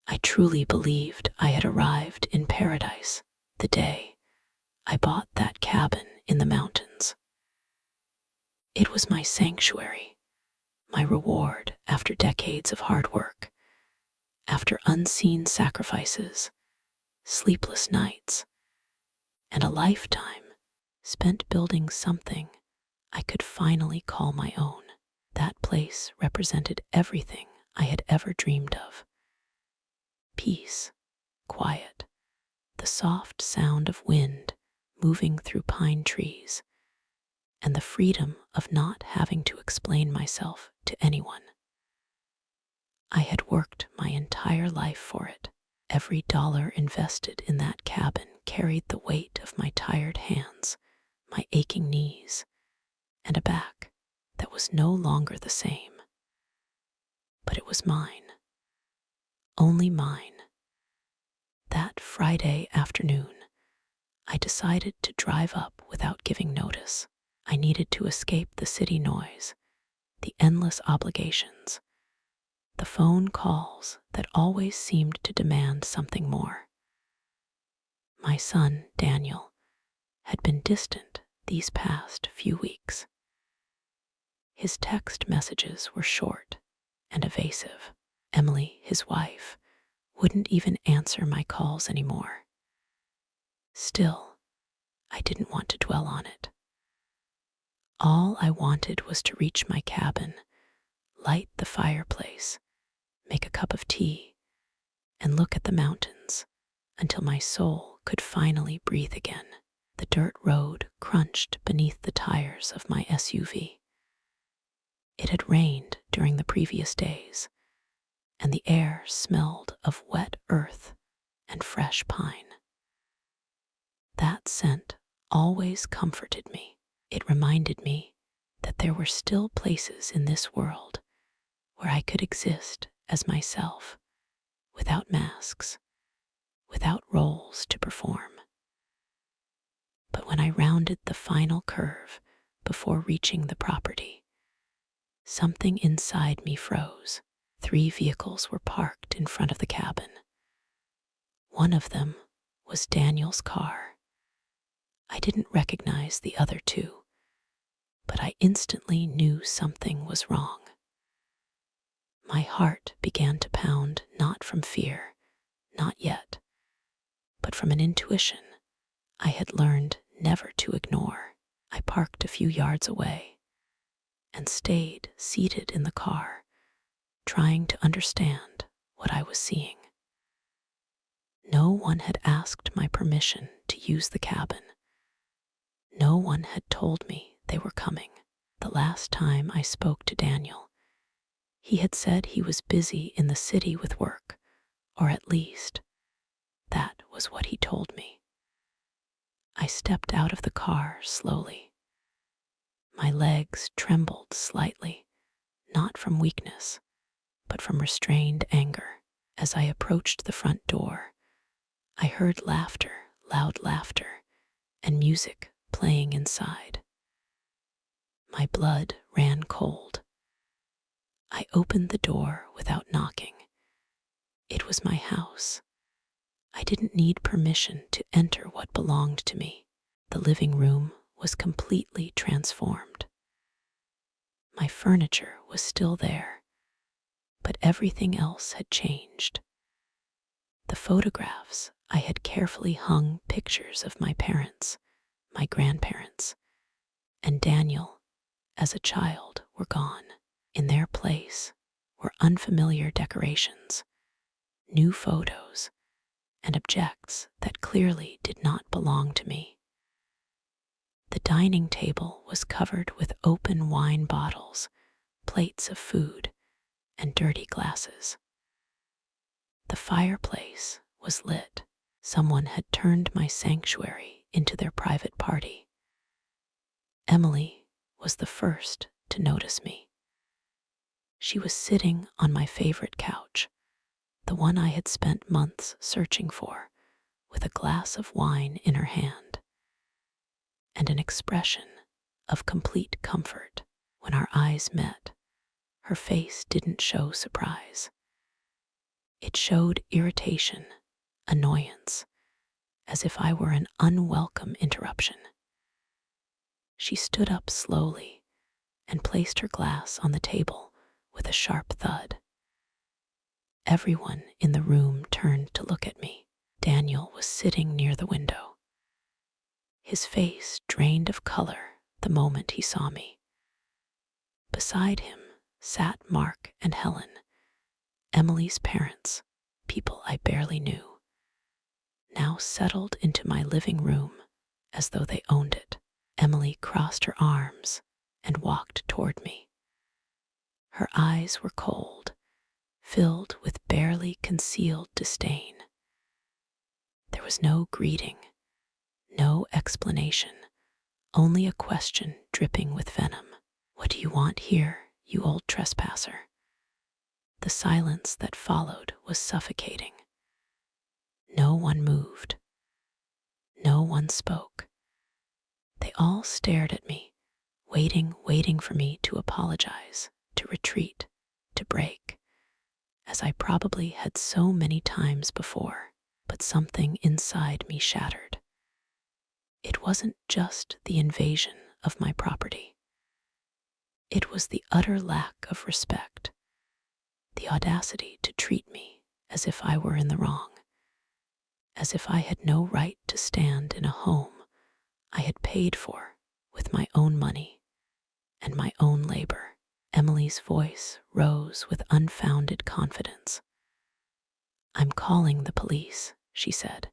I truly believed I had arrived in paradise the day I bought that cabin in the mountains. It was my sanctuary, my reward after decades of hard work, after unseen sacrifices, sleepless nights, and a lifetime spent building something I could finally call my own. That place represented everything I had ever dreamed of. Peace, quiet, the soft sound of wind moving through pine trees, and the freedom of not having to explain myself to anyone. I had worked my entire life for it. Every dollar invested in that cabin carried the weight of my tired hands, my aching knees, and a back that was no longer the same. But it was mine, only mine. That Friday afternoon, I decided to drive up without giving notice. I needed to escape the city noise, the endless obligations, the phone calls that always seemed to demand something more. My son, Daniel, had been distant these past few weeks. His text messages were short and evasive. Emily, his wife, wouldn't even answer my calls anymore. Still, I didn't want to dwell on it. All I wanted was to reach my cabin, light the fireplace, make a cup of tea, and look at the mountains until my soul could finally breathe again. The dirt road crunched beneath the tires of my SUV. It had rained during the previous days, and the air smelled of wet earth and fresh pine. That scent always comforted me. It reminded me that there were still places in this world where I could exist as myself, without masks, without roles to perform. But when I rounded the final curve before reaching the property, something inside me froze. 3 vehicles were parked in front of the cabin. One of them was Daniel's car. I didn't recognize the other 2, but I instantly knew something was wrong. My heart began to pound, not from fear, not yet, but from an intuition I had learned never to ignore. I parked a few yards away and stayed seated in the car, trying to understand what I was seeing. No one had asked my permission to use the cabin. No one had told me they were coming. The last time I spoke to Daniel, he had said he was busy in the city with work, or at least, that was what he told me. I stepped out of the car slowly. My legs trembled slightly, not from weakness, but from restrained anger. As I approached the front door, I heard laughter, loud laughter, and music playing inside. My blood ran cold. I opened the door without knocking. It was my house. I didn't need permission to enter what belonged to me. The living room was completely transformed. My furniture was still there, but everything else had changed. The photographs I had carefully hung pictures of my parents, my grandparents, and Daniel as a child were gone. In their place were unfamiliar decorations, new photos, and objects that clearly did not belong to me. The dining table was covered with open wine bottles, plates of food, and dirty glasses. The fireplace was lit. Someone had turned my sanctuary into their private party. Emily was the first to notice me. She was sitting on my favorite couch, the one I had spent months searching for, with a glass of wine in her hand, and an expression of complete comfort. When our eyes met, her face didn't show surprise. It showed irritation, annoyance, as if I were an unwelcome interruption. She stood up slowly and placed her glass on the table with a sharp thud. Everyone in the room turned to look at me. Daniel was sitting near the window, his face drained of color the moment he saw me. Beside him sat Mark and Helen, Emily's parents, people I barely knew, now settled into my living room as though they owned it. Emily crossed her arms and walked toward me. Her eyes were cold, filled with barely concealed disdain. There was no greeting, no explanation, only a question dripping with venom. "What do you want here, you old trespasser?" The silence that followed was suffocating. No one moved. No one spoke. They all stared at me, waiting for me to apologize, to retreat, to break, as I probably had so many times before. But something inside me shattered. It wasn't just the invasion of my property. It was the utter lack of respect, the audacity to treat me as if I were in the wrong, as if I had no right to stand in a home I had paid for with my own money and my own labor. Emily's voice rose with unfounded confidence. "I'm calling the police," she said.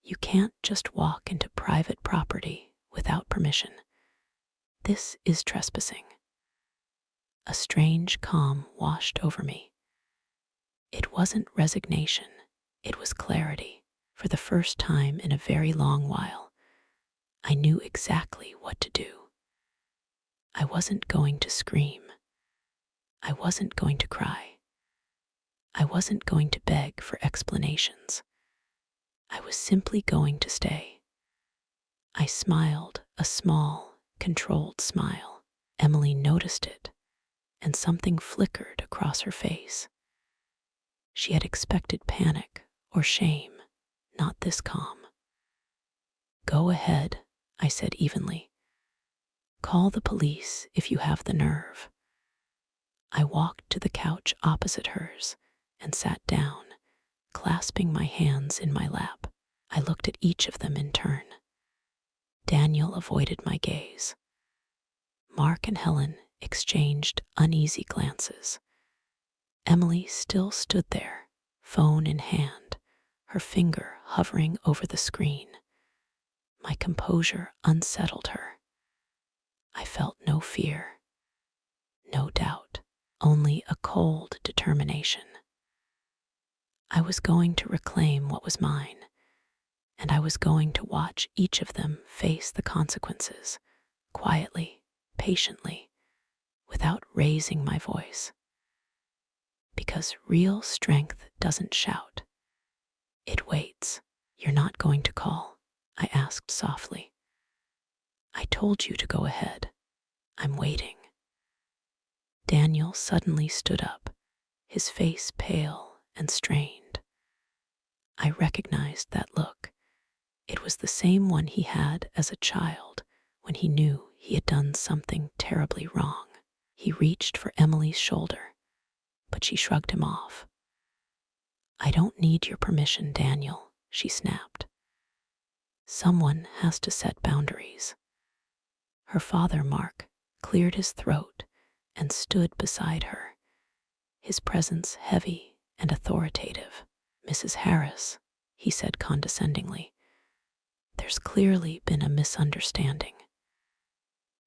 "You can't just walk into private property without permission. This is trespassing." A strange calm washed over me. It wasn't resignation, it was clarity. For the first time in a very long while, I knew exactly what to do. I wasn't going to scream. I wasn't going to cry. I wasn't going to beg for explanations. I was simply going to stay. I smiled, a small, controlled smile. Emily noticed it, and something flickered across her face. She had expected panic or shame, not this calm. "Go ahead," I said evenly. "Call the police if you have the nerve." I walked to the couch opposite hers and sat down, clasping my hands in my lap. I looked at each of them in turn. Daniel avoided my gaze. Mark and Helen exchanged uneasy glances. Emily still stood there, phone in hand, her finger hovering over the screen. My composure unsettled her. I felt no fear, no doubt, only a cold determination. I was going to reclaim what was mine, and I was going to watch each of them face the consequences, quietly, patiently, without raising my voice. Because real strength doesn't shout. It waits. "You're not going to call?" I asked softly. "I told you to go ahead. I'm waiting." Daniel suddenly stood up, his face pale and strained. I recognized that look. It was the same one he had as a child when he knew he had done something terribly wrong. He reached for Emily's shoulder, but she shrugged him off. "I don't need your permission, Daniel," she snapped. "Someone has to set boundaries." Her father, Mark, cleared his throat and stood beside her, his presence heavy and authoritative. "Mrs. Harris," he said condescendingly, "there's clearly been a misunderstanding.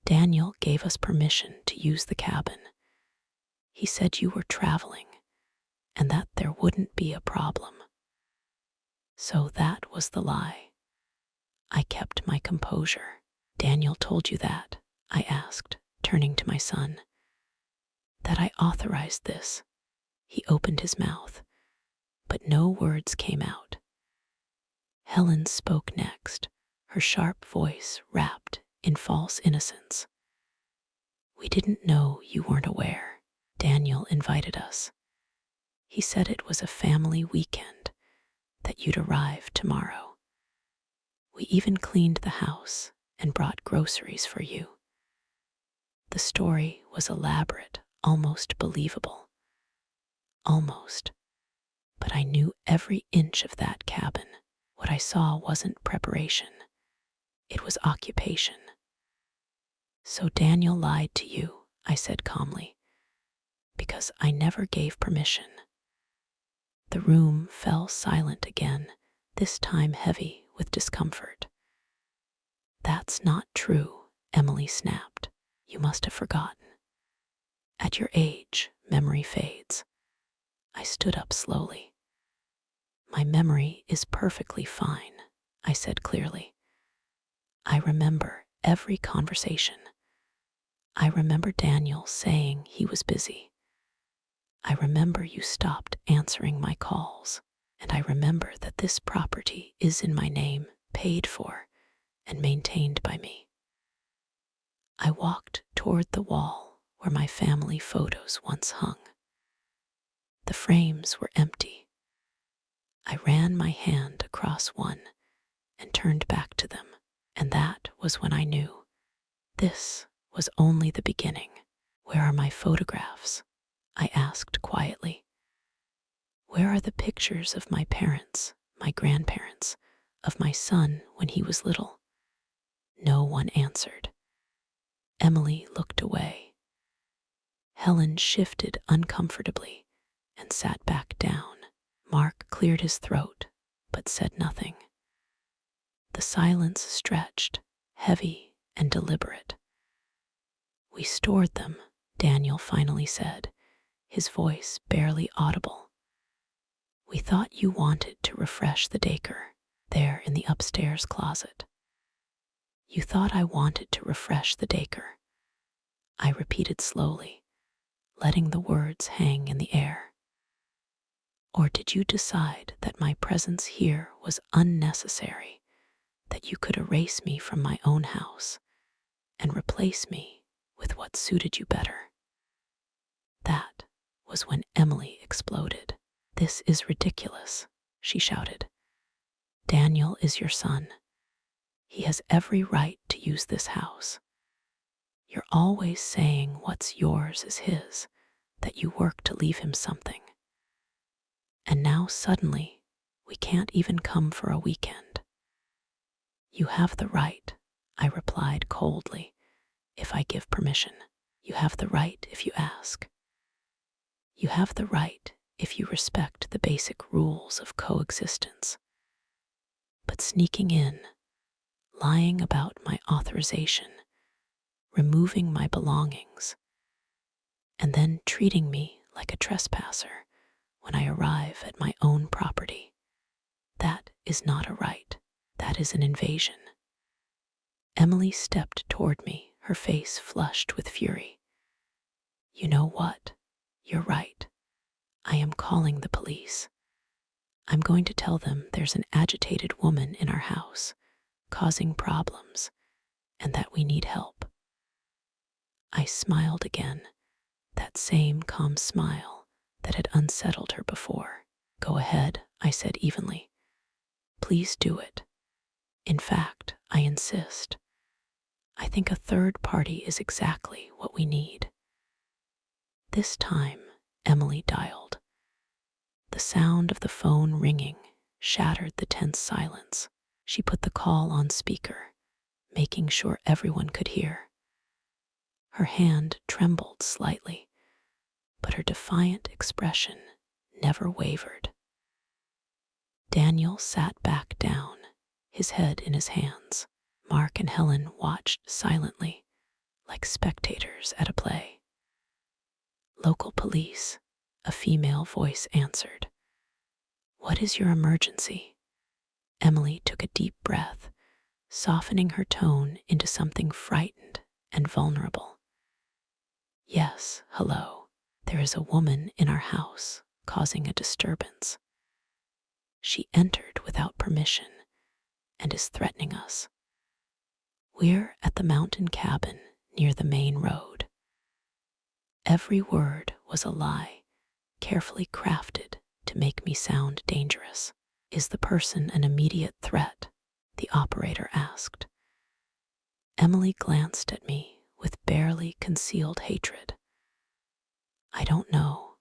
Daniel gave us permission to use the cabin. He said you were traveling and that there wouldn't be a problem. So that was the lie." I kept my composure. "Daniel told you that?" I asked, turning to my son. "That I authorized this?" He opened his mouth, but no words came out. Helen spoke next, her sharp voice wrapped in false innocence. "We didn't know you weren't aware. Daniel invited us. He said it was a family weekend, that you'd arrive tomorrow. We even cleaned the house and brought groceries for you. The story was elaborate, almost believable. Almost. But I knew every inch of that cabin. What I saw wasn't preparation. It was occupation. So Daniel lied to you, I said calmly, because I never gave permission. The room fell silent again, this time heavy with discomfort. That's not true, Emily snapped. You must have forgotten. At your age, memory fades. I stood up slowly. My memory is perfectly fine, I said clearly. I remember every conversation. I remember Daniel saying he was busy. I remember you stopped answering my calls, and I remember that this property is in my name, paid for, and maintained by me. I walked toward the wall where my family photos once hung. The frames were empty. I ran my hand across one and turned back to them, and that was when I knew this was only the beginning. Where are my photographs? I asked quietly. Where are the pictures of my parents, my grandparents, of my son when he was little? No one answered. Emily looked away. Helen shifted uncomfortably and sat back down. Mark cleared his throat, but said nothing. The silence stretched, heavy and deliberate. We stored them, Daniel finally said, his voice barely audible. We thought you wanted to refresh the Dacre, there in the upstairs closet. You thought I wanted to refresh the Dacre, I repeated slowly, letting the words hang in the air. Or did you decide that my presence here was unnecessary, that you could erase me from my own house and replace me with what suited you better? That was when Emily exploded. This is ridiculous, she shouted. Daniel is your son. He has every right to use this house. You're always saying what's yours is his, that you work to leave him something. And now suddenly, we can't even come for a weekend. You have the right, I replied coldly, if I give permission. You have the right if you ask. You have the right if you respect the basic rules of coexistence. But sneaking in, lying about my authorization, removing my belongings, and then treating me like a trespasser when I arrive at my own property, that is not a right. That is an invasion. Emily stepped toward me, her face flushed with fury. You know what? You're right. I am calling the police. I'm going to tell them there's an agitated woman in our house, causing problems, and that we need help. I smiled again, that same calm smile that had unsettled her before. Go ahead, I said evenly. Please do it. In fact, I insist. I think a third party is exactly what we need. This time, Emily dialed. The sound of the phone ringing shattered the tense silence. She put the call on speaker, making sure everyone could hear. Her hand trembled slightly, but her defiant expression never wavered. Daniel sat back down, his head in his hands. Mark and Helen watched silently, like spectators at a play. Local police, a female voice answered. What is your emergency? Emily took a deep breath, softening her tone into something frightened and vulnerable. Yes, hello. There is a woman in our house causing a disturbance. She entered without permission and is threatening us. We're at the mountain cabin near the main road. Every word was a lie, carefully crafted to make me sound dangerous. Is the person an immediate threat? The operator asked. Emily glanced at me with barely concealed hatred. I don't know.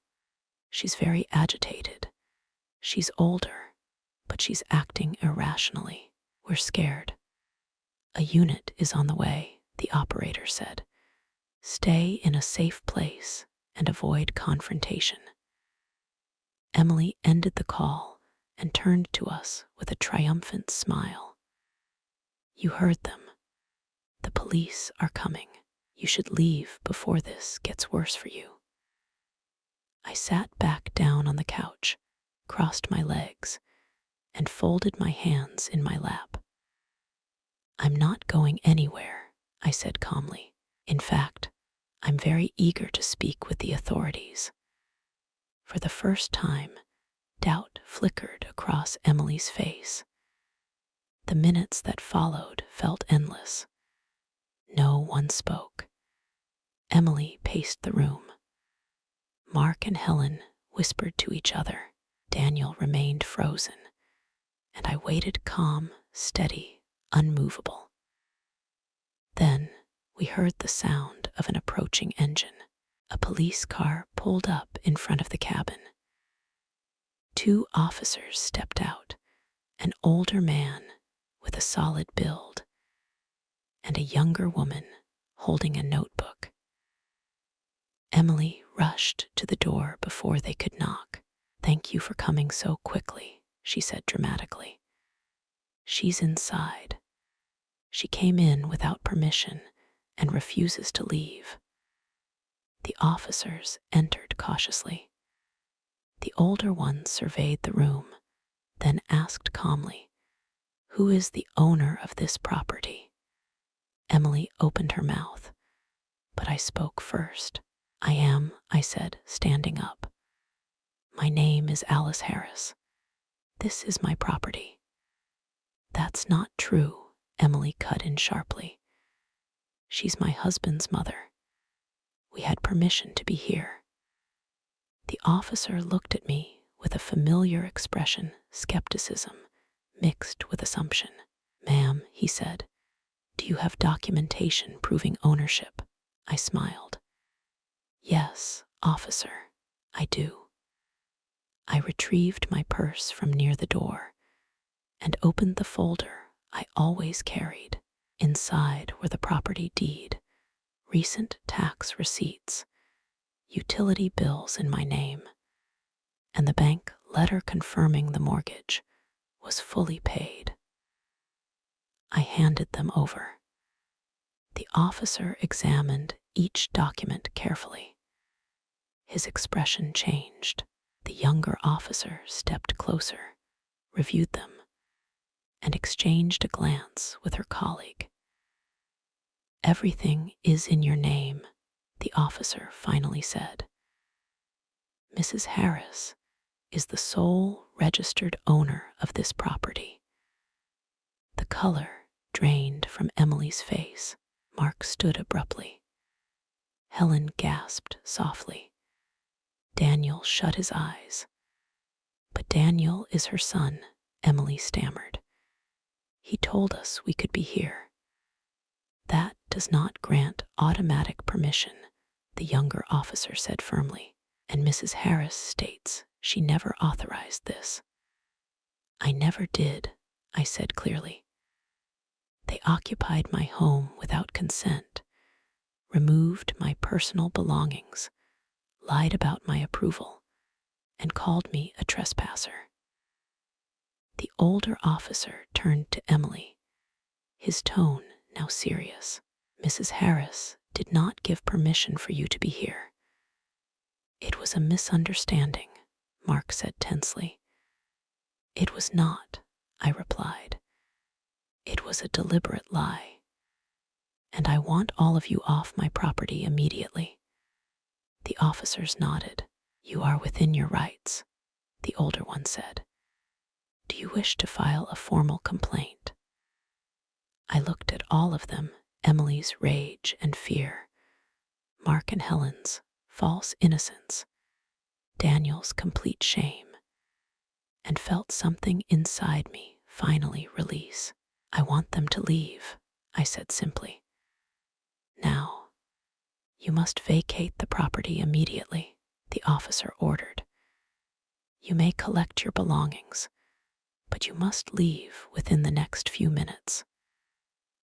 She's very agitated. She's older, but she's acting irrationally. We're scared. A unit is on the way, the operator said. Stay in a safe place and avoid confrontation. Emily ended the call and turned to us with a triumphant smile. You heard them. The police are coming. You should leave before this gets worse for you. I sat back down on the couch, crossed my legs, and folded my hands in my lap. I'm not going anywhere, I said calmly. In fact, I'm very eager to speak with the authorities. For the first time, doubt flickered across Emily's face. The minutes that followed felt endless. No one spoke. Emily paced the room. Mark and Helen whispered to each other. Daniel remained frozen, and I waited calm, steady, unmovable. Then we heard the sound of an approaching engine. A police car pulled up in front of the cabin. 2 officers stepped out, an older man with a solid build, and a younger woman holding a notebook. Emily rushed to the door before they could knock. Thank you for coming so quickly, she said dramatically. She's inside. She came in without permission and refuses to leave. The officers entered cautiously. The older one surveyed the room, then asked calmly, Who is the owner of this property? Emily opened her mouth, but I spoke first. I said, standing up. My name is Alice Harris. This is my property. That's not true, Emily cut in sharply. She's my husband's mother. We had permission to be here. The officer looked at me with a familiar expression, skepticism, mixed with assumption. Ma'am, he said, do you have documentation proving ownership? I smiled. Yes, officer, I do. I retrieved my purse from near the door and opened the folder I always carried. Inside were the property deed, recent tax receipts, utility bills in my name, and the bank letter confirming the mortgage was fully paid. I handed them over. The officer examined each document carefully. His expression changed. The younger officer stepped closer, reviewed them, and exchanged a glance with her colleague. Everything is in your name, the officer finally said. Mrs. Harris is the sole registered owner of this property. The color drained from Emily's face. Mark stood abruptly. Helen gasped softly. Daniel shut his eyes. But Daniel is her son, Emily stammered. He told us we could be here. That does not grant automatic permission, the younger officer said firmly, and Mrs. Harris states she never authorized this. I never did, I said clearly. They occupied my home without consent, removed my personal belongings, lied about my approval, and called me a trespasser. The older officer turned to Emily, his tone now serious. Mrs. Harris did not give permission for you to be here. It was a misunderstanding, Mark said tensely. It was not, I replied. It was a deliberate lie, and I want all of you off my property immediately. The officers nodded. You are within your rights, the older one said. Do you wish to file a formal complaint? I looked at all of them, Emily's rage and fear, Mark and Helen's false innocence, Daniel's complete shame, and felt something inside me finally release. "I want them to leave," I said simply. "Now, you must vacate the property immediately," the officer ordered. "You may collect your belongings, but you must leave within the next few minutes."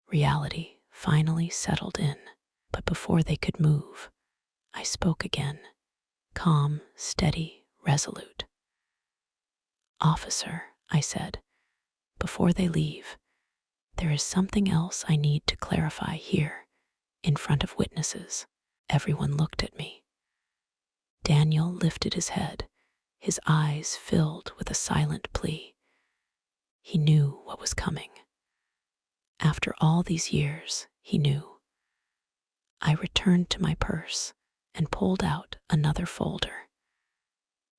Reality finally settled in, but before they could move, I spoke again, calm, steady, resolute. "Officer," I said, "before they leave, there is something else I need to clarify here, in front of witnesses." Everyone looked at me. Daniel lifted his head, his eyes filled with a silent plea. He knew what was coming. After all these years, he knew. I returned to my purse and pulled out another folder.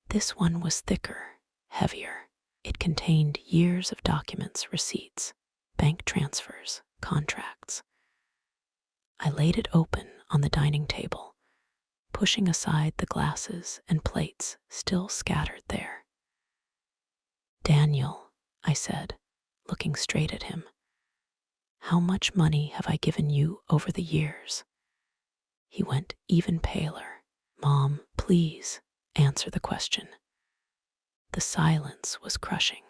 This one was thicker, heavier. It contained years of documents, receipts, bank transfers, contracts. I laid it open on the dining table, pushing aside the glasses and plates still scattered there. "Daniel," I said, looking straight at him, "how much money have I given you over the years?" He went even paler. "Mom, please answer the question." The silence was crushing.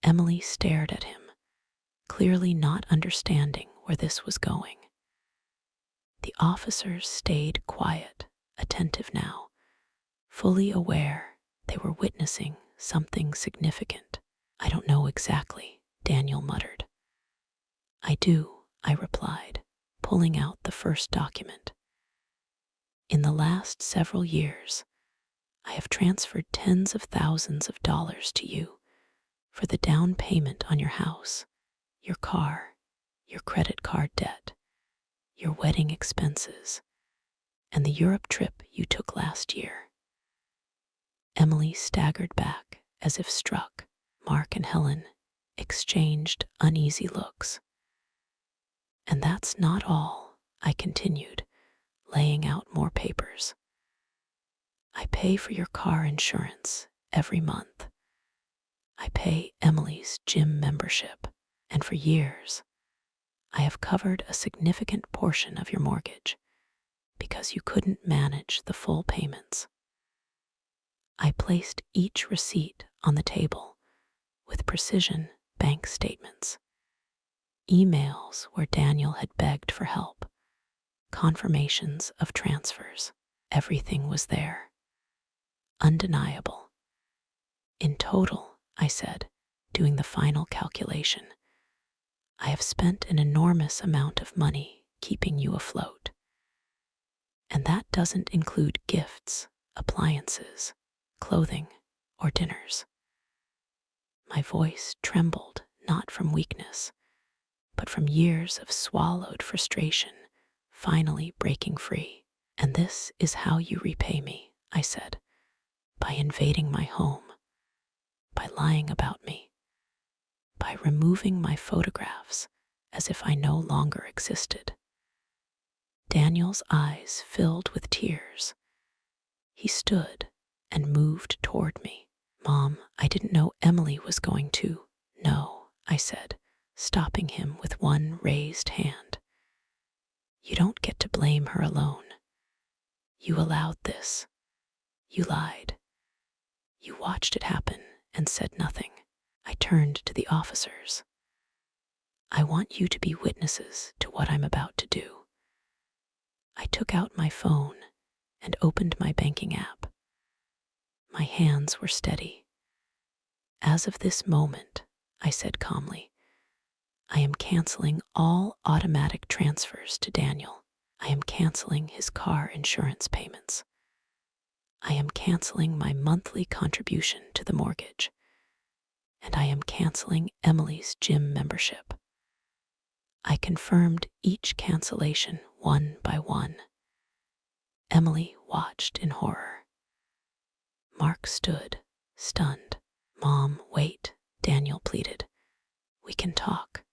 Emily stared at him, clearly not understanding where this was going. The officers stayed quiet, attentive now, fully aware they were witnessing something significant. "I don't know exactly," Daniel muttered. "I do," I replied, pulling out the first document. "In the last several years, I have transferred tens of thousands of dollars to you for the down payment on your house, your car, your credit card debt, your wedding expenses, and the Europe trip you took last year." Emily staggered back as if struck. Mark and Helen exchanged uneasy looks. "And that's not all," I continued, laying out more papers. "I pay for your car insurance every month. I pay Emily's gym membership, and for years, I have covered a significant portion of your mortgage because you couldn't manage the full payments." I placed each receipt on the table with precision: bank statements, emails where Daniel had begged for help, confirmations of transfers. Everything was there, undeniable. "In total," I said, doing the final calculation, "I have spent an enormous amount of money keeping you afloat. And that doesn't include gifts, appliances, clothing, or dinners." My voice trembled, not from weakness, but from years of swallowed frustration finally breaking free. "And this is how you repay me," I said, "by invading my home, by lying about me, by removing my photographs as if I no longer existed." Daniel's eyes filled with tears. He stood and moved toward me. "Mom, I didn't know Emily was going to." "No," I said, stopping him with one raised hand. "You don't get to blame her alone. You allowed this. You lied. You watched it happen and said nothing." I turned to the officers. "I want you to be witnesses to what I'm about to do." I took out my phone and opened my banking app. My hands were steady. "As of this moment," I said calmly, "I am canceling all automatic transfers to Daniel. I am canceling his car insurance payments. I am canceling my monthly contribution to the mortgage. And I am canceling Emily's gym membership." I confirmed each cancellation one by one. Emily watched in horror. Mark stood, stunned. "Mom, wait," Daniel pleaded. "We can talk."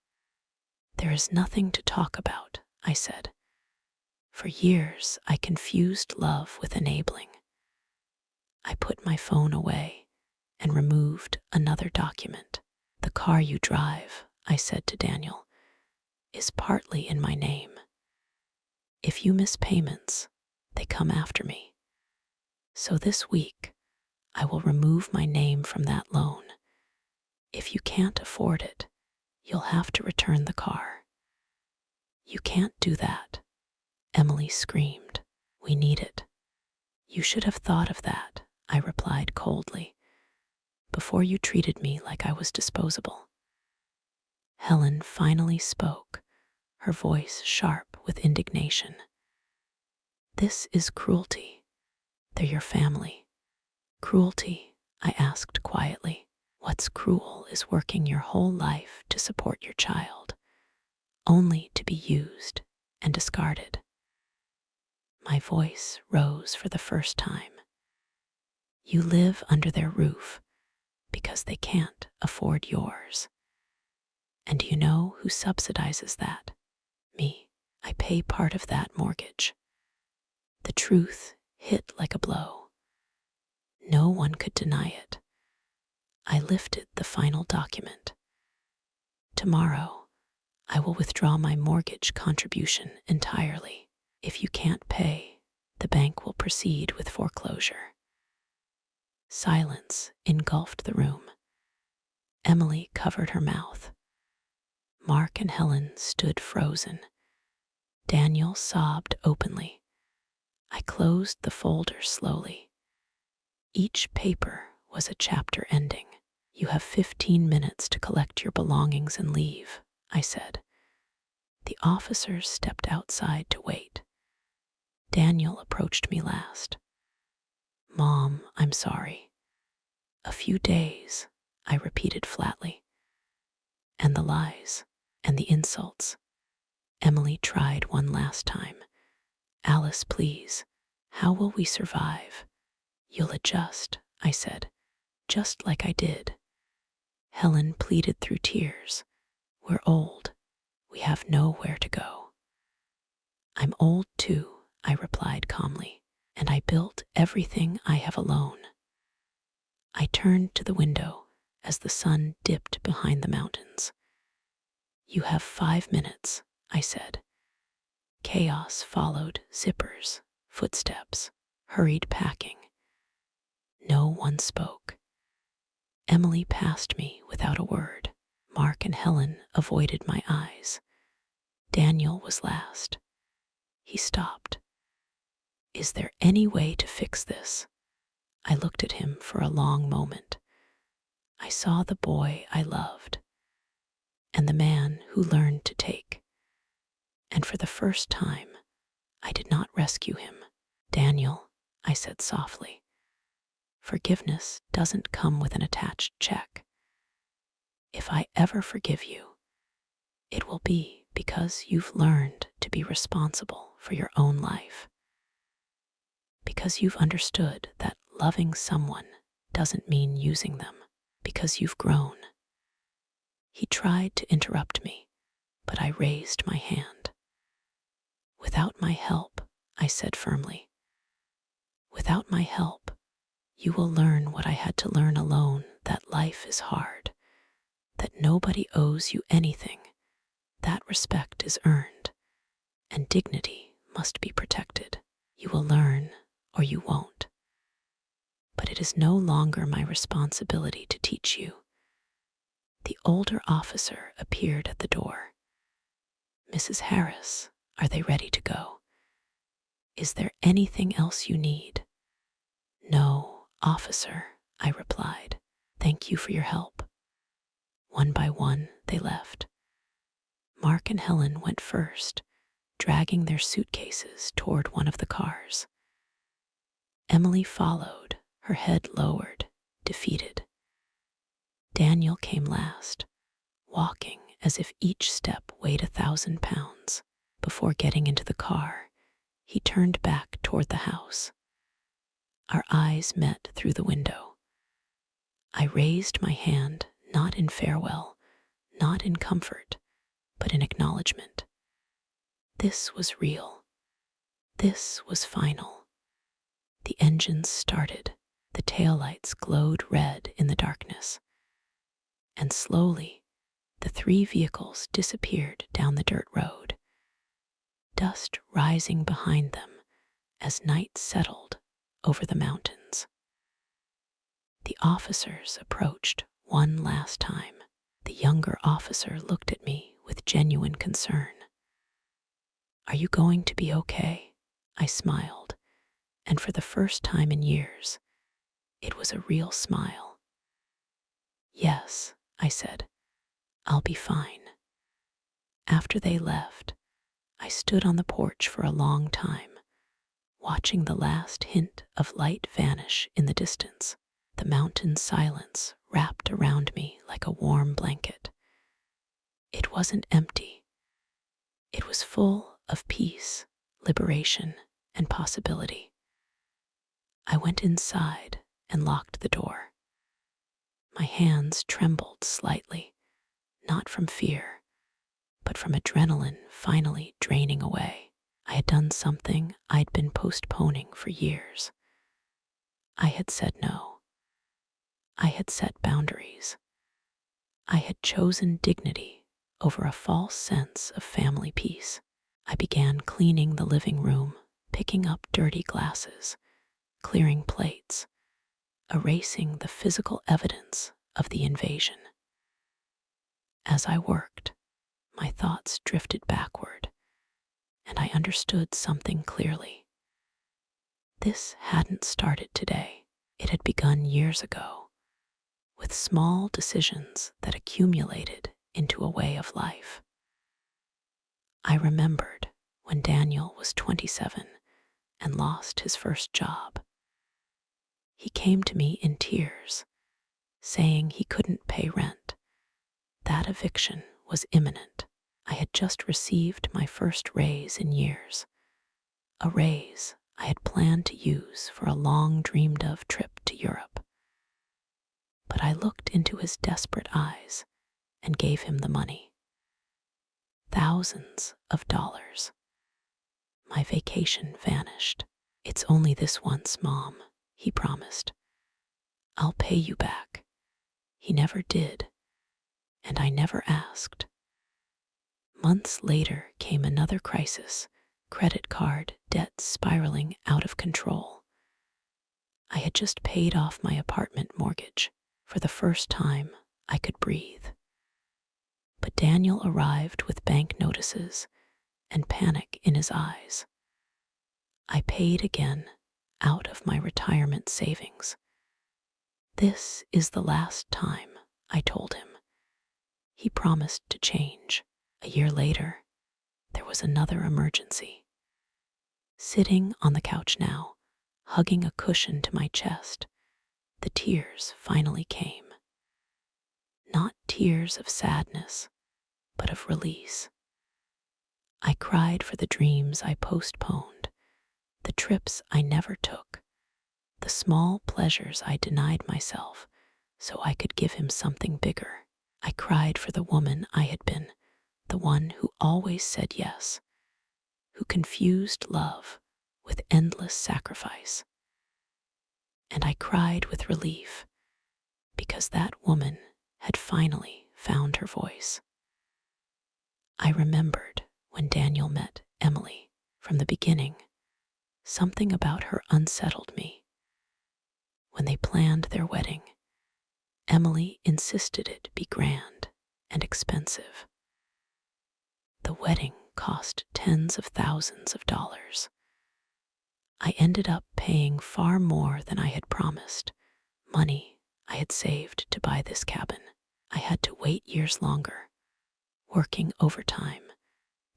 "There is nothing to talk about," I said. "For years, I confused love with enabling. I put my phone away and removed another document. The car you drive, I said to Daniel, is partly in my name. If you miss payments, they come after me. So this week, I will remove my name from that loan. If you can't afford it, you'll have to return the car. You can't do that, Emily screamed. We need it. You should have thought of that, I replied coldly, before you treated me like I was disposable. Helen finally spoke, her voice sharp with indignation. This is cruelty. They're your family. Cruelty, I asked quietly. What's cruel is working your whole life to support your child, only to be used and discarded. My voice rose for the first time. You live under their roof because they can't afford yours. And do you know who subsidizes that? Me. I pay part of that mortgage. The truth hit like a blow. No one could deny it. I lifted the final document. Tomorrow, I will withdraw my mortgage contribution entirely. If you can't pay, the bank will proceed with foreclosure. Silence engulfed the room. Emily covered her mouth. Mark and Helen stood frozen. Daniel sobbed openly. I closed the folder slowly. Each paper was a chapter ending. You have 15 minutes to collect your belongings and leave, I said. The officers stepped outside to wait. Daniel approached me last. Mom, I'm sorry. A few days, I repeated flatly. And the lies, and the insults. Emily tried one last time. Alice, please, how will we survive? You'll adjust, I said, just like I did. Helen pleaded through tears. We're old. We have nowhere to go. I'm old too, I replied calmly, and I built everything I have alone. I turned to the window as the sun dipped behind the mountains. You have 5 minutes, I said. Chaos followed, zippers, footsteps, hurried packing. No one spoke. Emily passed me without a word. Mark and Helen avoided my eyes. Daniel was last. He stopped. Is there any way to fix this? I looked at him for a long moment. I saw the boy I loved, and the man who learned to take. And for the first time, I did not rescue him. Daniel, I said softly, forgiveness doesn't come with an attached check. If I ever forgive you, it will be because you've learned to be responsible for your own life. Because you've understood that loving someone doesn't mean using them. Because you've grown. He tried to interrupt me, but I raised my hand. Without my help, I said firmly. Without my help, you will learn what I had to learn alone, that life is hard, that nobody owes you anything, that respect is earned, and dignity must be protected. You will learn, or you won't. But it is no longer my responsibility to teach you. The older officer appeared at the door. Mrs. Harris, are they ready to go? Is there anything else you need? No, officer, I replied. Thank you for your help. One by one, they left. Mark and Helen went first, dragging their suitcases toward one of the cars. Emily followed, her head lowered, defeated. Daniel came last, walking as if each step weighed 1,000 pounds. Before getting into the car, he turned back toward the house. Our eyes met through the window. I raised my hand, not in farewell, not in comfort, but in acknowledgement. This was real. This was final. The engines started. The taillights glowed red in the darkness, and slowly the three vehicles disappeared down the dirt road, dust rising behind them as night settled over the mountains. The officers approached one last time. The younger officer looked at me with genuine concern. "Are you going to be okay?" I smiled, and for the first time in years, it was a real smile. "Yes," I said, "I'll be fine." After they left, I stood on the porch for a long time, watching the last hint of light vanish in the distance. The mountain silence wrapped around me like a warm blanket. It wasn't empty. It was full of peace, liberation, and possibility. I went inside and locked the door. My hands trembled slightly, not from fear, but from adrenaline finally draining away. I had done something I'd been postponing for years. I had said no. I had set boundaries. I had chosen dignity over a false sense of family peace. I began cleaning the living room, picking up dirty glasses, clearing plates, erasing the physical evidence of the invasion. As I worked, my thoughts drifted backward, and I understood something clearly. This hadn't started today. It had begun years ago, with small decisions that accumulated into a way of life. I remembered when Daniel was 27 and lost his first job. He came to me in tears, saying he couldn't pay rent. That eviction was imminent. I had just received my first raise in years, a raise I had planned to use for a long dreamed of trip to Europe. But I looked into his desperate eyes and gave him the money. Thousands of dollars. My vacation vanished. "It's only this once, Mom," he promised. "I'll pay you back." He never did, and I never asked. Months later came another crisis, credit card debt spiraling out of control. I had just paid off my apartment mortgage. For the first time, I could breathe. But Daniel arrived with bank notices and panic in his eyes. I paid again, out of my retirement savings. "This is the last time," I told him. He promised to change. A year later, there was another emergency. Sitting on the couch now, hugging a cushion to my chest, the tears finally came. Not tears of sadness, but of release. I cried for the dreams I postponed, the trips I never took, the small pleasures I denied myself so I could give him something bigger. I cried for the woman I had been, the one who always said yes, who confused love with endless sacrifice. And I cried with relief, because that woman had finally found her voice. I remembered when Daniel met Emily. From the beginning, something about her unsettled me. When they planned their wedding, Emily insisted it be grand and expensive. The wedding cost tens of thousands of dollars. I ended up paying far more than I had promised, money I had saved to buy this cabin. I had to wait years longer, working overtime,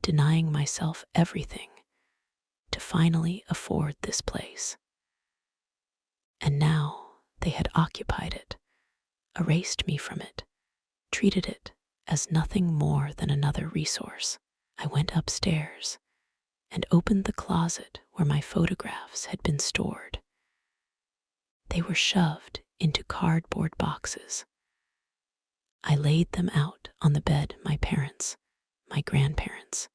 denying myself everything to finally afford this place. And now they had occupied it, erased me from it, treated it as nothing more than another resource. I went upstairs and opened the closet where my photographs had been stored. They were shoved into cardboard boxes. I laid them out on the bed my parents, my grandparents,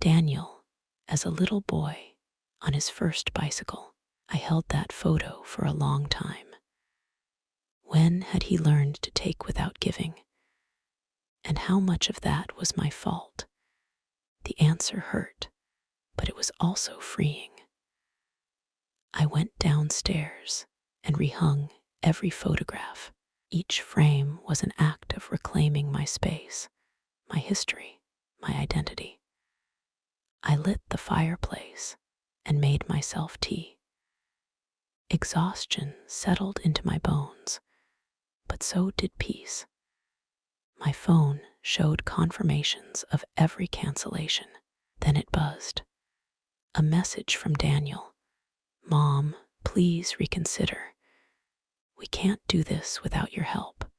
Daniel as a little boy on his first bicycle, I held that photo for a long time. When had he learned to take without giving? And how much of that was my fault? The answer hurt, but it was also freeing. I went downstairs and rehung every photograph. Each frame was an act of reclaiming my space, my history, my identity. I lit the fireplace and made myself tea. Exhaustion settled into my bones, but so did peace. My phone showed confirmations of every cancellation. Then it buzzed. A message from Daniel. "Mom, please reconsider. We can't do this without your help."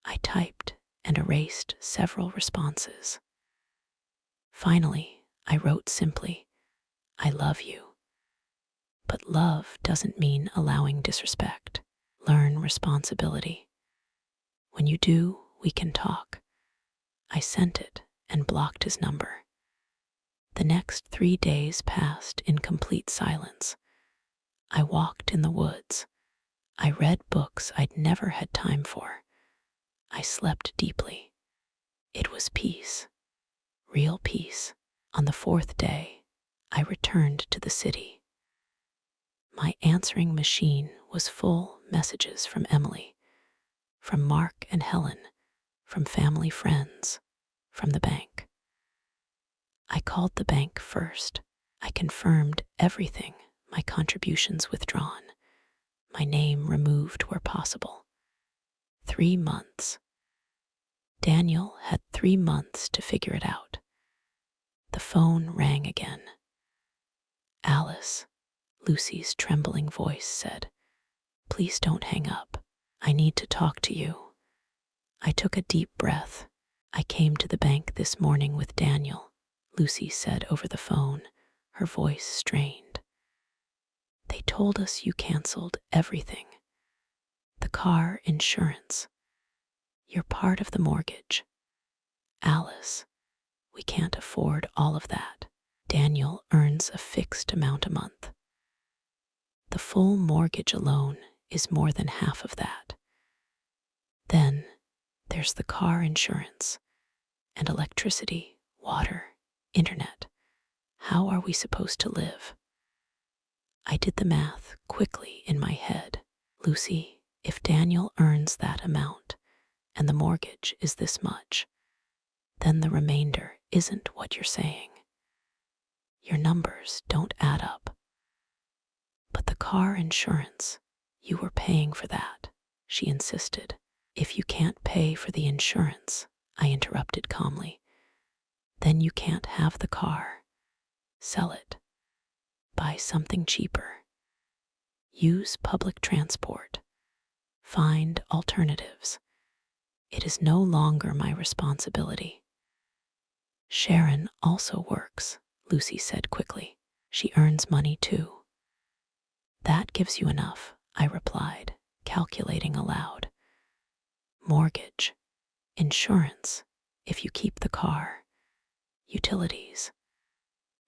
I typed and erased several responses. Finally, I wrote simply, "I love you." But love doesn't mean allowing disrespect. Learn responsibility. When you do, we can talk. I sent it and blocked his number. The next 3 days passed in complete silence. I walked in the woods. I read books I'd never had time for. I slept deeply. It was peace, real peace. On the 4th day, I returned to the city. My answering machine was full messages from Emily, from Mark and Helen, from family friends, from the bank. I called the bank first. I confirmed everything, my contributions withdrawn, my name removed where possible. 3 months. Daniel had 3 months to figure it out. The phone rang again. "Alice," Lucy's trembling voice said, "please don't hang up. I need to talk to you." I took a deep breath. "I came to the bank this morning with Daniel," Lucy said over the phone, her voice strained. "They told us you canceled everything. The car insurance. You're part of the mortgage. Alice, we can't afford all of that. Daniel earns a fixed amount a month. The full mortgage alone is more than half of that. Then there's the car insurance and electricity, water, internet. How are we supposed to live?" I did the math quickly in my head. "Lucy, if Daniel earns that amount and the mortgage is this much, then the remainder isn't what you're saying. Your numbers don't add up." "But the car insurance, you were paying for that," she insisted. "If you can't pay for the insurance," I interrupted calmly, "then you can't have the car. Sell it. Buy something cheaper. Use public transport. Find alternatives. It is no longer my responsibility." "Sharon also works," Lucy said quickly. "She earns money too." "That gives you enough," I replied, calculating aloud. "Mortgage, insurance, if you keep the car, utilities.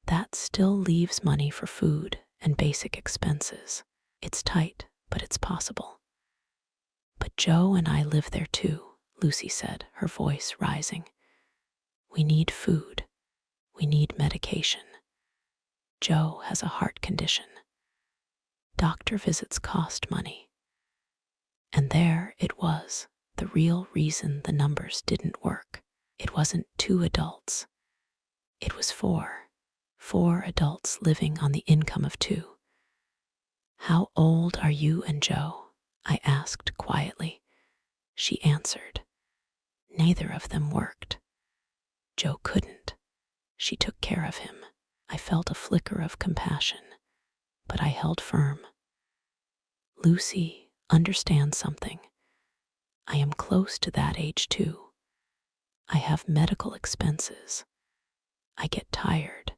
That still leaves money for food and basic expenses. It's tight, but it's possible." "But Joe and I live there too," Lucy said, her voice rising. "We need food. We need medication. Joe has a heart condition. Doctor visits cost money." And there it was, the real reason the numbers didn't work. It wasn't 2 adults. It was 4. 4 adults living on the income of 2. "How old are you and Joe?" I asked quietly. She answered, "Neither of them worked. Joe couldn't. She took care of him." I felt a flicker of compassion, but I held firm. "Lucy, understand something. I am close to that age too. I have medical expenses. I get tired.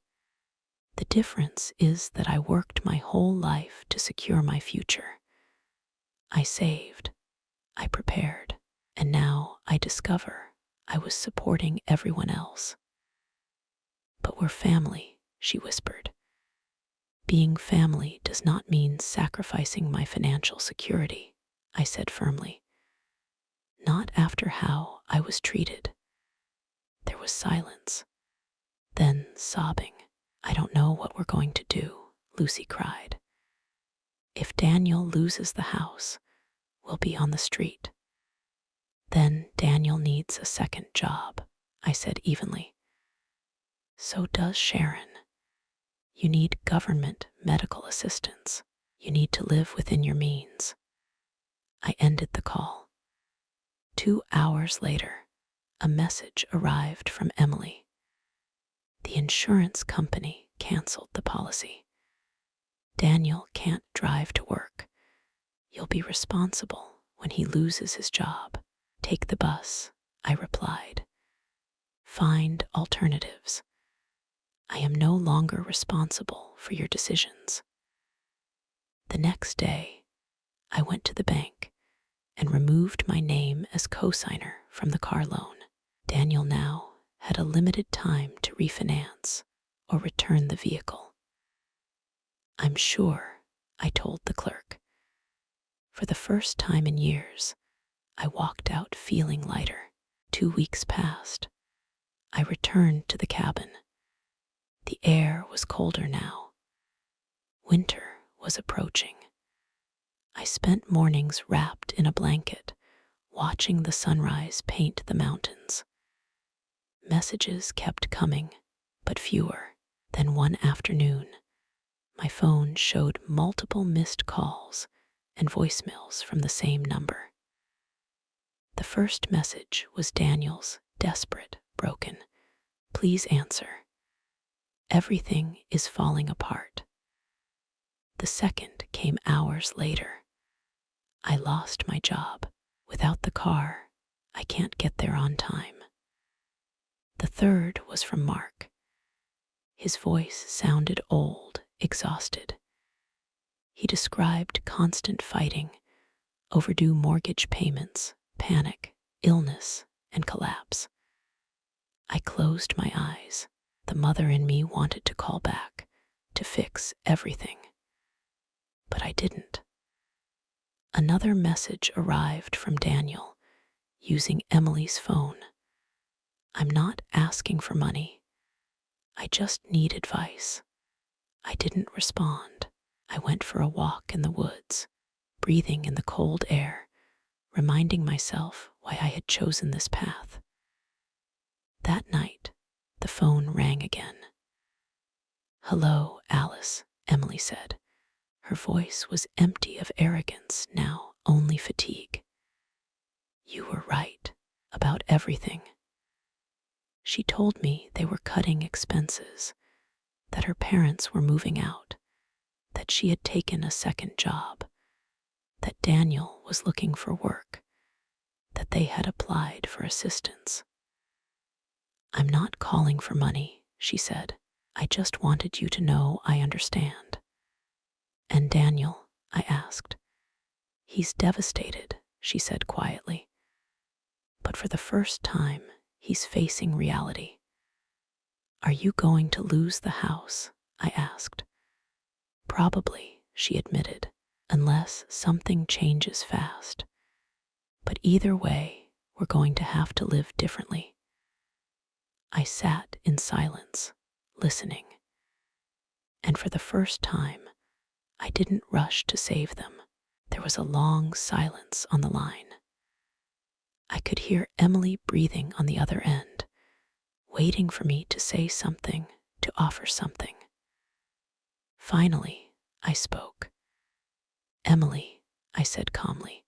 The difference is that I worked my whole life to secure my future. I saved, I prepared, and now I discover I was supporting everyone else." "But we're family," she whispered. Being family does not mean sacrificing my financial security, I said firmly. Not after how I was treated. There was silence. Then sobbing. I don't know what we're going to do, Lucy cried. If Daniel loses the house, we'll be on the street. Then Daniel needs a second job, I said evenly. So does Sharon. You need government medical assistance. You need to live within your means. I ended the call. 2 hours later, a message arrived from Emily. The insurance company canceled the policy. Daniel can't drive to work. You'll be responsible when he loses his job. Take the bus, I replied. Find alternatives. I am no longer responsible for your decisions. The next day, I went to the bank and removed my name as co-signer from the car loan. Daniel now had a limited time to refinance or return the vehicle. I'm sure, I told the clerk. For the first time in years, I walked out feeling lighter. 2 weeks passed. I returned to the cabin. The air was colder now. Winter was approaching. I spent mornings wrapped in a blanket, watching the sunrise paint the mountains. Messages kept coming, but fewer. Then one afternoon, my phone showed multiple missed calls and voicemails from the same number. The first message was Daniel's, desperate, broken. Please answer. Everything is falling apart. The second came hours later. I lost my job. Without the car, I can't get there on time. The third was from Mark. His voice sounded old, exhausted. He described constant fighting, overdue mortgage payments, panic, illness, and collapse. I closed my eyes. The mother in me wanted to call back, to fix everything. But I didn't. Another message arrived from Daniel, using Emily's phone. I'm not asking for money. I just need advice. I didn't respond. I went for a walk in the woods, breathing in the cold air, reminding myself why I had chosen this path. That night, the phone rang again. Hello, Alice, Emily said. Her voice was empty of arrogance, now only fatigue. You were right about everything. She told me they were cutting expenses, that her parents were moving out, that she had taken a second job, that Daniel was looking for work, that they had applied for assistance. I'm not calling for money, she said. I just wanted you to know I understand. And Daniel, I asked. He's devastated, she said quietly. But for the first time, he's facing reality. Are you going to lose the house? I asked. Probably, she admitted, unless something changes fast. But either way, we're going to have to live differently. I sat in silence, listening. And for the first time, I didn't rush to save them. There was a long silence on the line. I could hear Emily breathing on the other end, waiting for me to say something, to offer something. Finally, I spoke. Emily, I said calmly,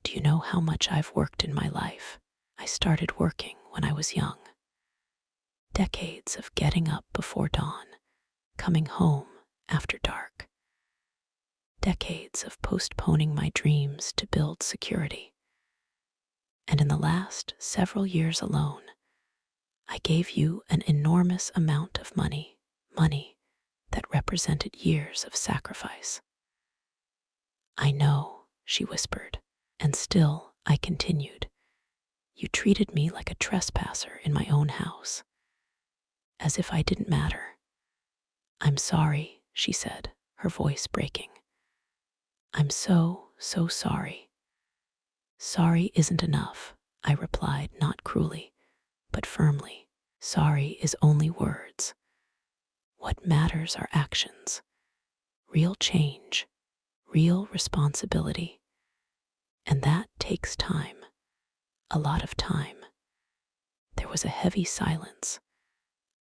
do you know how much I've worked in my life? I started working when I was young. Decades of getting up before dawn, coming home after dark. Decades of postponing my dreams to build security. And in the last several years alone, I gave you an enormous amount of money that represented years of sacrifice. I know, she whispered, and still I continued. You treated me like a trespasser in my own house, as if I didn't matter. I'm sorry, she said, her voice breaking. I'm so sorry. Sorry isn't enough, I replied, not cruelly, but firmly. Sorry is only words. What matters are actions, real change, real responsibility. And that takes time, a lot of time. There was a heavy silence.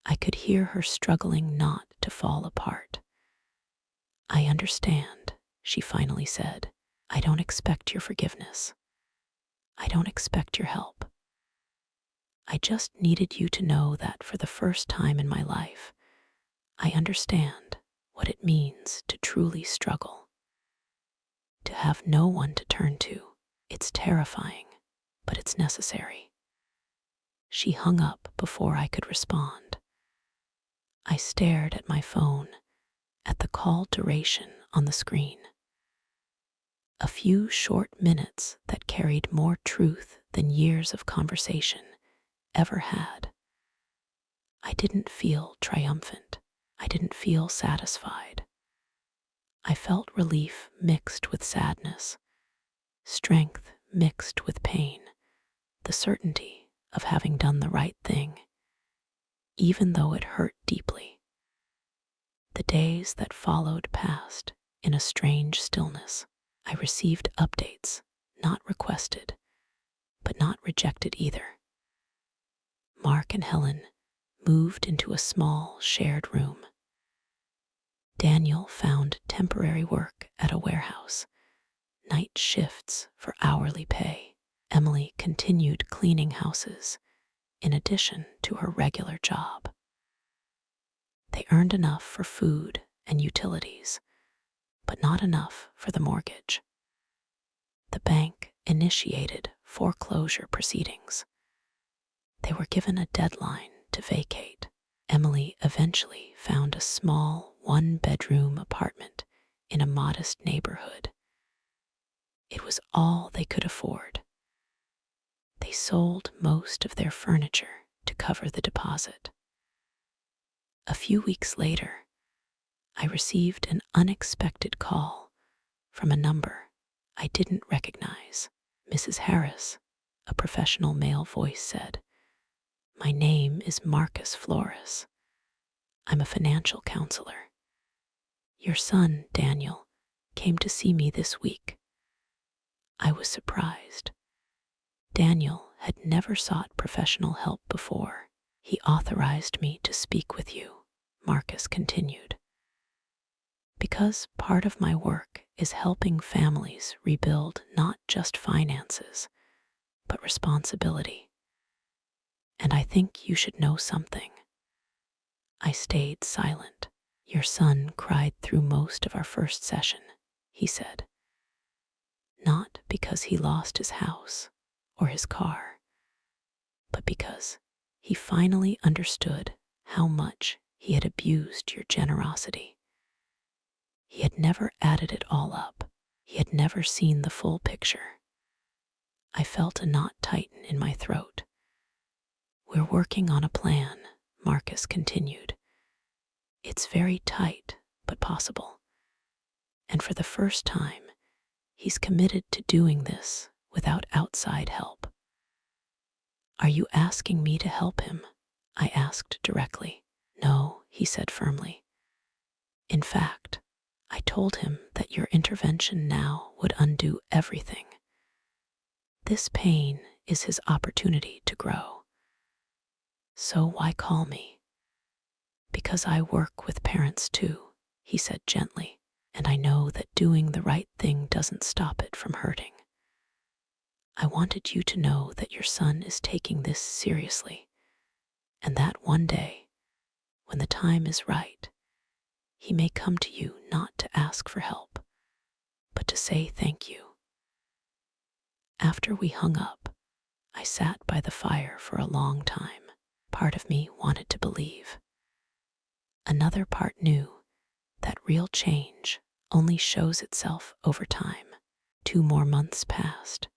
I could hear her struggling not to fall apart. I understand, she finally said. I don't expect your forgiveness. I don't expect your help. I just needed you to know that for the first time in my life, I understand what it means to truly struggle. To have no one to turn to. It's terrifying, but it's necessary. She hung up before I could respond. I stared at my phone, at the call duration on the screen. A few short minutes that carried more truth than years of conversation ever had. I didn't feel triumphant. I didn't feel satisfied. I felt relief mixed with sadness, strength mixed with pain, the certainty of having done the right thing, even though it hurt deeply. The days that followed passed in a strange stillness. I received updates, not requested, but not rejected either. Mark and Helen moved into a small shared room. Daniel found temporary work at a warehouse, night shifts for hourly pay. Emily continued cleaning houses in addition to her regular job. They earned enough for food and utilities, but not enough for the mortgage. The bank initiated foreclosure proceedings. They were given a deadline to vacate. Emily eventually found a small one-bedroom apartment in a modest neighborhood. It was all they could afford. They sold most of their furniture to cover the deposit. A few weeks later, I received an unexpected call from a number I didn't recognize. Mrs. Harris, a professional male voice said, "My name is Marcus Flores. I'm a financial counselor. Your son, Daniel, came to see me this week." I was surprised. Daniel had never sought professional help before. "He authorized me to speak with you," Marcus continued, "because part of my work is helping families rebuild not just finances, but responsibility. And I think you should know something." I stayed silent. "Your son cried through most of our first session," he said. "Not because he lost his house or his car, but because he finally understood how much he had abused your generosity. He had never added it all up. He had never seen the full picture." I felt a knot tighten in my throat. "We're working on a plan," Marcus continued. "It's very tight, but possible. And for the first time, he's committed to doing this without outside help." "Are you asking me to help him?" I asked directly. "No," he said firmly. "In fact, I told him that your intervention now would undo everything. This pain is his opportunity to grow. So why call me?" "Because I work with parents too," he said gently, "and I know that doing the right thing doesn't stop it from hurting. I wanted you to know that your son is taking this seriously, and that one day, when the time is right, he may come to you not to ask for help, but to say thank you." After we hung up, I sat by the fire for a long time. Part of me wanted to believe. Another part knew that real change only shows itself over time. 2 more months passed.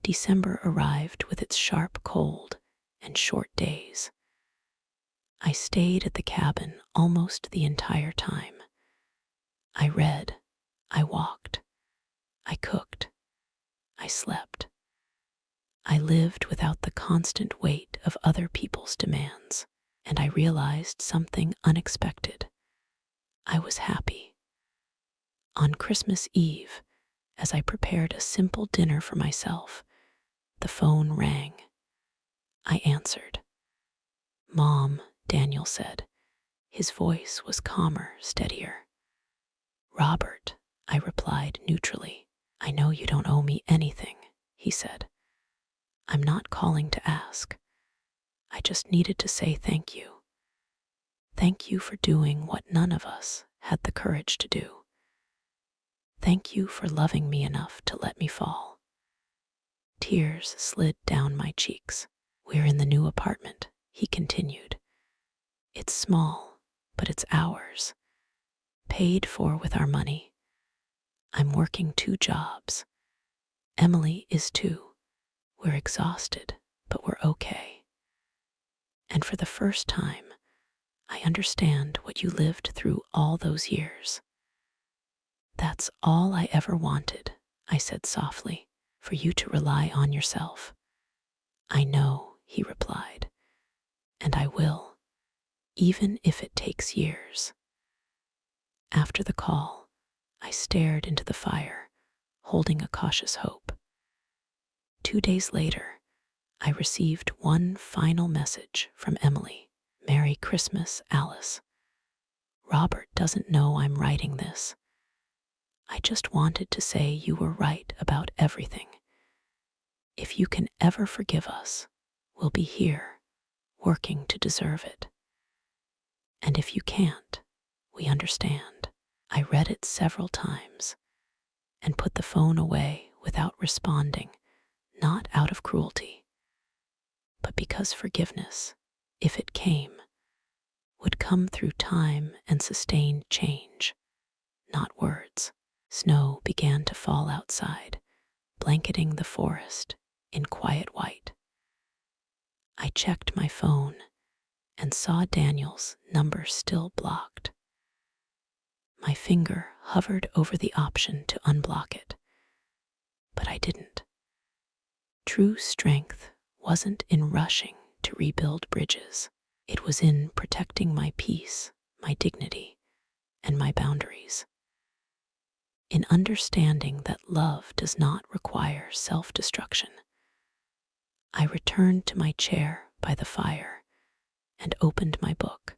December arrived with its sharp cold and short days. I stayed at the cabin almost the entire time. I read, I walked, I cooked, I slept. I lived without the constant weight of other people's demands, and I realized something unexpected. I was happy. On Christmas Eve, as I prepared a simple dinner for myself, the phone rang. I answered. "Mom," Daniel said. His voice was calmer, steadier. "Robert," I replied neutrally. "I know you don't owe me anything," he said. "I'm not calling to ask. I just needed to say thank you. Thank you for doing what none of us had the courage to do. Thank you for loving me enough to let me fall." Tears slid down my cheeks. "We're in the new apartment," he continued. "It's small, but it's ours. Paid for with our money. I'm working 2 jobs. Emily is too. We're exhausted, but we're okay. And for the first time, I understand what you lived through all those years." "That's all I ever wanted," I said softly, "for you to rely on yourself." "I know," he replied, "and I will, even if it takes years." After the call, I stared into the fire, holding a cautious hope. 2 days later, I received one final message from Emily. "Merry Christmas, Alice. Robert doesn't know I'm writing this. I just wanted to say you were right about everything. If you can ever forgive us, we'll be here, working to deserve it. And if you can't, we understand." I read it several times and put the phone away without responding, not out of cruelty, but because forgiveness, if it came, would come through time and sustained change, not words. Snow began to fall outside, blanketing the forest in quiet white. I checked my phone and saw Daniel's number still blocked. My finger hovered over the option to unblock it, but I didn't. True strength wasn't in rushing to rebuild bridges. It was in protecting my peace, my dignity, and my boundaries. In understanding that love does not require self-destruction. I returned to my chair by the fire and opened my book.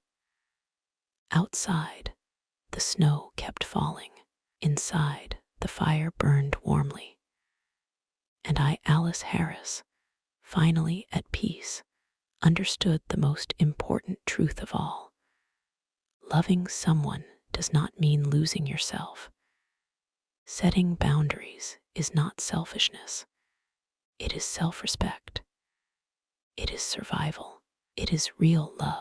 Outside, the snow kept falling. Inside, the fire burned warmly. And I, Alice Harris, finally at peace, understood the most important truth of all. Loving someone does not mean losing yourself. Setting boundaries is not selfishness. It is self-respect. It is survival. It is real love.